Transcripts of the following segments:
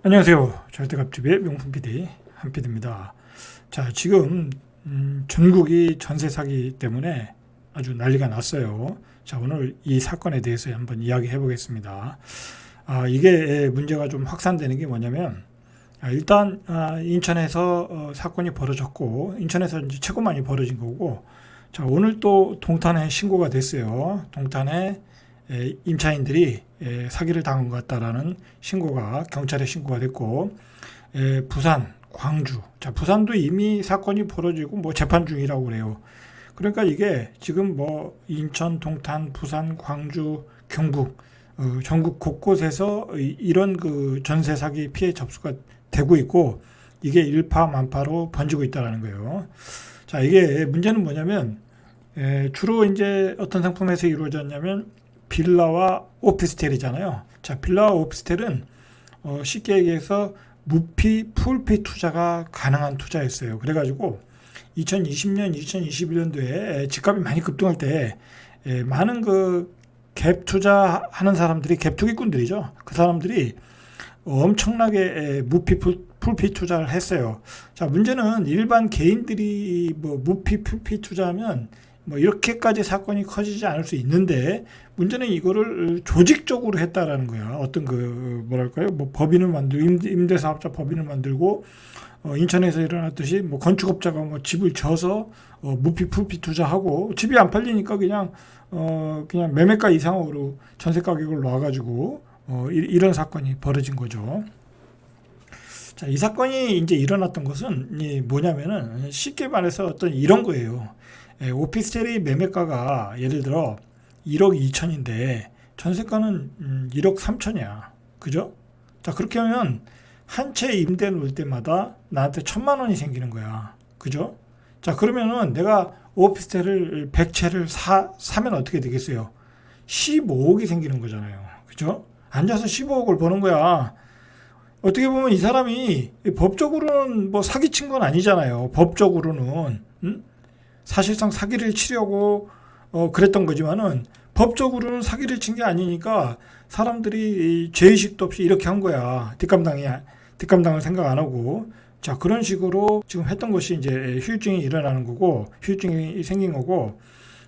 안녕하세요. 절대값집의 명품 PD 한PD입니다. 자, 지금 전국이 전세 사기 때문에 아주 난리가 났어요. 자, 오늘 이 사건에 대해서 한번 이야기해 보겠습니다. 이게 문제가 좀 확산되는 게 뭐냐면, 일단 인천에서 사건이 벌어졌고, 인천에서 이제 최고 많이 벌어진 거고, 자, 오늘 또 동탄에 신고가 됐어요. 동탄에 임차인들이 사기를 당한 것 같다라는 신고가 경찰에 신고가 됐고, 부산, 광주, 자, 부산도 이미 사건이 벌어지고 뭐 재판 중이라고 그래요. 그러니까 이게 지금 뭐 인천, 동탄, 부산, 광주, 경북, 전국 곳곳에서 이런 그 전세 사기 피해 접수가 되고 있고, 이게 일파만파로 번지고 있다라는 거예요. 자, 이게 문제는 뭐냐면, 주로 이제 어떤 상품에서 이루어졌냐면 빌라와 오피스텔이잖아요. 자, 빌라와 오피스텔은 쉽게 얘기해서 무피, 풀피 투자가 가능한 투자였어요. 그래가지고 2020년, 2021년도에 집값이 많이 급등할 때 많은 그 갭 투자하는 사람들이 갭 투기꾼들이죠. 그 사람들이 엄청나게 무피, 풀피 투자를 했어요. 자, 문제는 일반 개인들이 뭐 무피, 풀피 투자하면 뭐 이렇게까지 사건이 커지지 않을 수 있는데, 문제는 이거를 조직적으로 했다라는 거야. 어떤 그 뭐랄까요, 뭐 법인을 만들고 임대사업자 법인을 만들고, 인천에서 일어났듯이 뭐 건축업자가 뭐 집을 져서 무피 풀피 투자하고, 집이 안 팔리니까 그냥 매매가 이상으로 전세 가격을 놔가지고 이런 사건이 벌어진 거죠. 자, 이 사건이 이제 일어났던 것은 뭐냐면은 쉽게 말해서 어떤 이런 거예요. 오피스텔의 매매가가 예를 들어 1억 2천인데 전세가는 1억 3천이야. 그죠? 자, 그렇게 하면 한 채 임대 놓을 때마다 나한테 1,000만 원이 생기는 거야. 그죠? 자, 그러면은 내가 오피스텔을 100채를 사면 어떻게 되겠어요? 15억이 생기는 거잖아요. 그죠? 앉아서 15억을 버는 거야. 어떻게 보면 이 사람이 법적으로는 뭐 사기친 건 아니잖아요. 법적으로는. 사실상 사기를 치려고 그랬던 거지만은 법적으로는 사기를 친 게 아니니까 사람들이 죄의식도 없이 이렇게 한 거야. 뒷감당을 생각 안 하고. 자, 그런 식으로 지금 했던 것이 이제 후유증이 일어나는 거고, 후유증이 생긴 거고.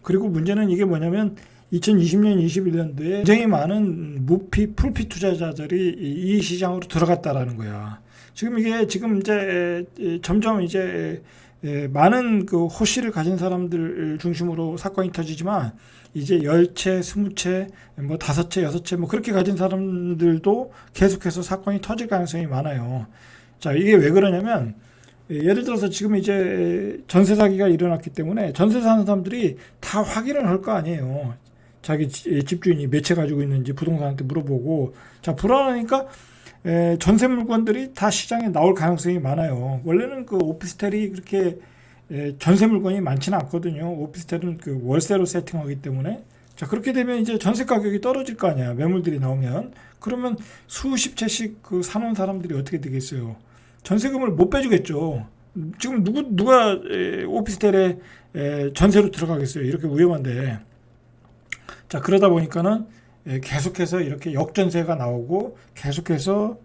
그리고 문제는 이게 뭐냐면 2020년, 21년도에 굉장히 많은 무피, 풀피 투자자들이 이 시장으로 들어갔다라는 거야. 지금 이제 점점 이제 많은 그 호실을 가진 사람들 중심으로 사건이 터지지만, 이제 10채, 20채, 뭐 5채, 6채 뭐 그렇게 가진 사람들도 계속해서 사건이 터질 가능성이 많아요. 자, 이게 왜 그러냐면, 예를 들어서 지금 이제 전세 사기가 일어났기 때문에 전세 사는 사람들이 다 확인을 할 거 아니에요. 자기 집주인이 몇 채 가지고 있는지 부동산한테 물어보고. 자, 불안하니까 전세 물건들이 다 시장에 나올 가능성이 많아요. 원래는 그 오피스텔이 그렇게 전세 물건이 많지는 않거든요. 오피스텔은 그 월세로 세팅하기 때문에. 자, 그렇게 되면 이제 전세 가격이 떨어질 거 아니야. 매물들이 나오면. 그러면 수십 채씩 그 사놓은 사람들이 어떻게 되겠어요? 전세금을 못 빼주겠죠. 지금 누가 오피스텔에 전세로 들어가겠어요? 이렇게 위험한데. 자, 그러다 보니까는 계속해서 이렇게 역전세가 나오고 계속해서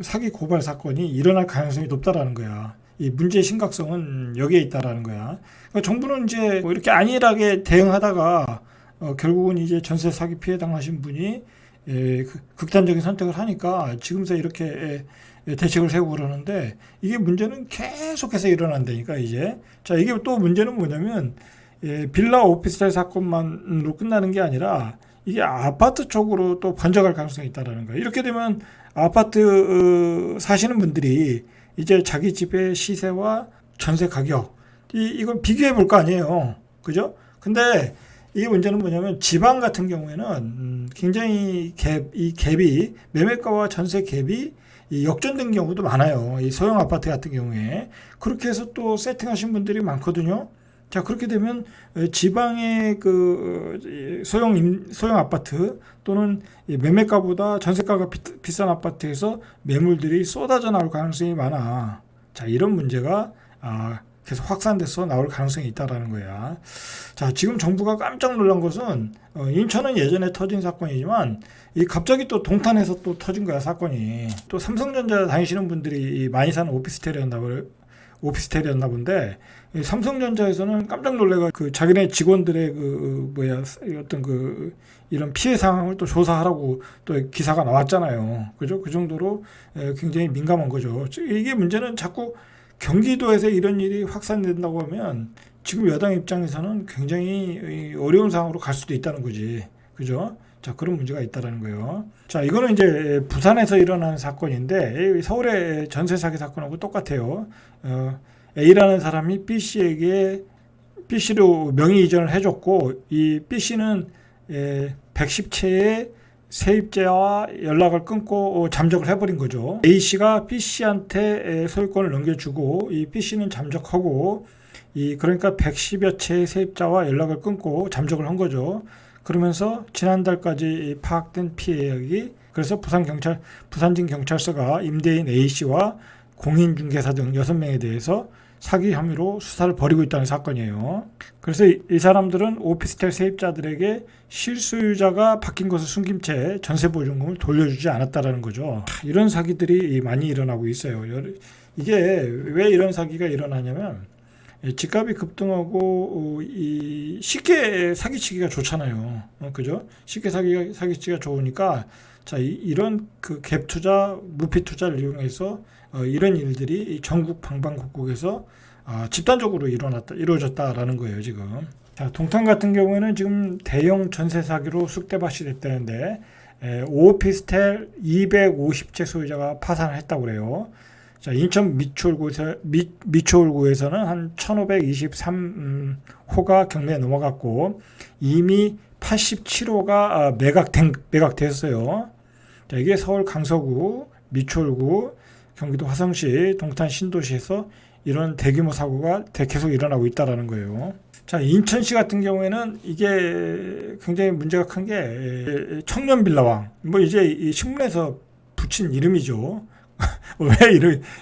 사기 고발 사건이 일어날 가능성이 높다라는 거야. 이 문제의 심각성은 여기에 있다라는 거야. 그러니까 정부는 이제 뭐 이렇게 안일하게 대응하다가 결국은 이제 전세 사기 피해 당하신 분이 극단적인 선택을 하니까 지금서 이렇게 대책을 세우고 그러는데, 이게 문제는 계속해서 일어난다니까 이제. 자, 이게 또 문제는 뭐냐면 빌라 오피스텔 사건만으로 끝나는 게 아니라 이게 아파트 쪽으로 또 번져갈 가능성이 있다라는 거예요. 이렇게 되면 아파트 사시는 분들이 이제 자기 집의 시세와 전세 가격 이걸 비교해 볼 거 아니에요. 그죠? 근데 이게 문제는 뭐냐면 지방 같은 경우에는 굉장히 이 갭이 매매가와 전세 갭이 역전된 경우도 많아요. 이 소형 아파트 같은 경우에 그렇게 해서 또 세팅하신 분들이 많거든요. 자, 그렇게 되면 지방의 그 소형 아파트 또는 매매가보다 전세가가 비싼 아파트에서 매물들이 쏟아져 나올 가능성이 많아. 자, 이런 문제가 계속 확산돼서 나올 가능성이 있다라는 거야. 자, 지금 정부가 깜짝 놀란 것은 인천은 예전에 터진 사건이지만 이 갑자기 또 동탄에서 또 터진 거야, 사건이. 또 삼성전자 다니시는 분들이 많이 사는 오피스텔이었나 본데, 이 삼성전자에서는 깜짝 놀래가 그 자기네 직원들의 어떤 이런 피해 상황을 또 조사하라고 또 기사가 나왔잖아요. 그죠? 그 정도로 굉장히 민감한 거죠. 이게 문제는 자꾸 경기도에서 이런 일이 확산된다고 하면 지금 여당 입장에서는 굉장히 어려운 상황으로 갈 수도 있다는 거지. 그죠? 자, 그런 문제가 있다라는 거예요. 자, 이거는 이제 부산에서 일어난 사건인데 서울의 전세 사기 사건하고 똑같아요. A라는 사람이 B씨로 명의 이전을 해줬고, 이 B씨는 110채의 세입자와 연락을 끊고 잠적을 해버린 거죠. A씨가 B씨한테 소유권을 넘겨주고, 이 B씨는 잠적하고, 그러니까 110여 채의 세입자와 연락을 끊고 잠적을 한 거죠. 그러면서 지난달까지 파악된 피해액이, 그래서 부산진 경찰서가 임대인 A씨와 공인중개사 등 6명에 대해서 사기 혐의로 수사를 벌이고 있다는 사건이에요. 그래서 이 사람들은 오피스텔 세입자들에게 실소유자가 바뀐 것을 숨긴 채 전세보증금을 돌려주지 않았다라는 거죠. 이런 사기들이 많이 일어나고 있어요. 이게 왜 이런 사기가 일어나냐면 집값이 급등하고 쉽게 사기치기가 좋잖아요. 그죠? 쉽게 사기치기가 좋으니까 자, 이런 그 갭 투자, 무피 투자를 이용해서 이런 일들이 전국 방방곡곡에서 집단적으로 이루어졌다라는 거예요, 지금. 자, 동탄 같은 경우에는 지금 대형 전세 사기로 쑥대밭이 됐다는데, 오피스텔 250채 소유자가 파산을 했다고 그래요. 자, 인천 미추홀구에서는 한 1523호가 경매에 넘어갔고, 이미 87호가 매각됐어요. 자, 이게 서울 강서구, 미추홀구, 경기도 화성시, 동탄 신도시에서 이런 대규모 사고가 계속 일어나고 있다라는 거예요. 자, 인천시 같은 경우에는 이게 굉장히 문제가 큰 게 청년 빌라왕, 이제 이 신문에서 붙인 이름이죠. 왜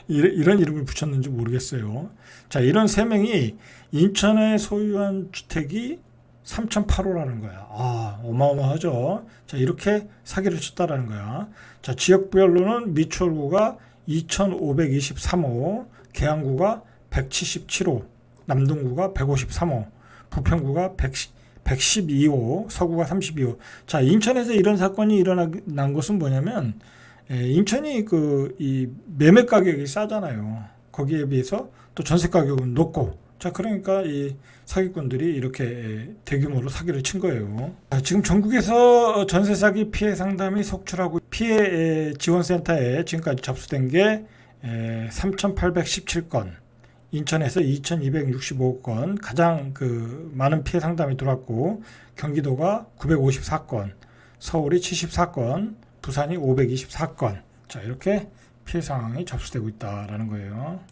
이런 이름을 붙였는지 모르겠어요. 자, 이런 3명이 인천에 소유한 주택이 3008호라는 거야. 어마어마하죠. 자, 이렇게 사기를 쳤다라는 거야. 자, 지역별로는 미추홀구가 2523호, 계양구가 177호, 남동구가 153호, 부평구가 112호, 서구가 32호. 자, 인천에서 이런 사건이 일어난 것은 뭐냐면, 인천이 이 매매 가격이 싸잖아요. 거기에 비해서 또 전세 가격은 높고, 자, 그러니까 이 사기꾼들이 이렇게 대규모로 사기를 친 거예요. 지금 전국에서 전세 사기 피해 상담이 속출하고 피해 지원센터에 지금까지 접수된 게 3,817건, 인천에서 2,265건, 가장 많은 피해 상담이 들어왔고, 경기도가 954건, 서울이 74건, 부산이 524건. 자, 이렇게 피해 상황이 접수되고 있다라는 거예요.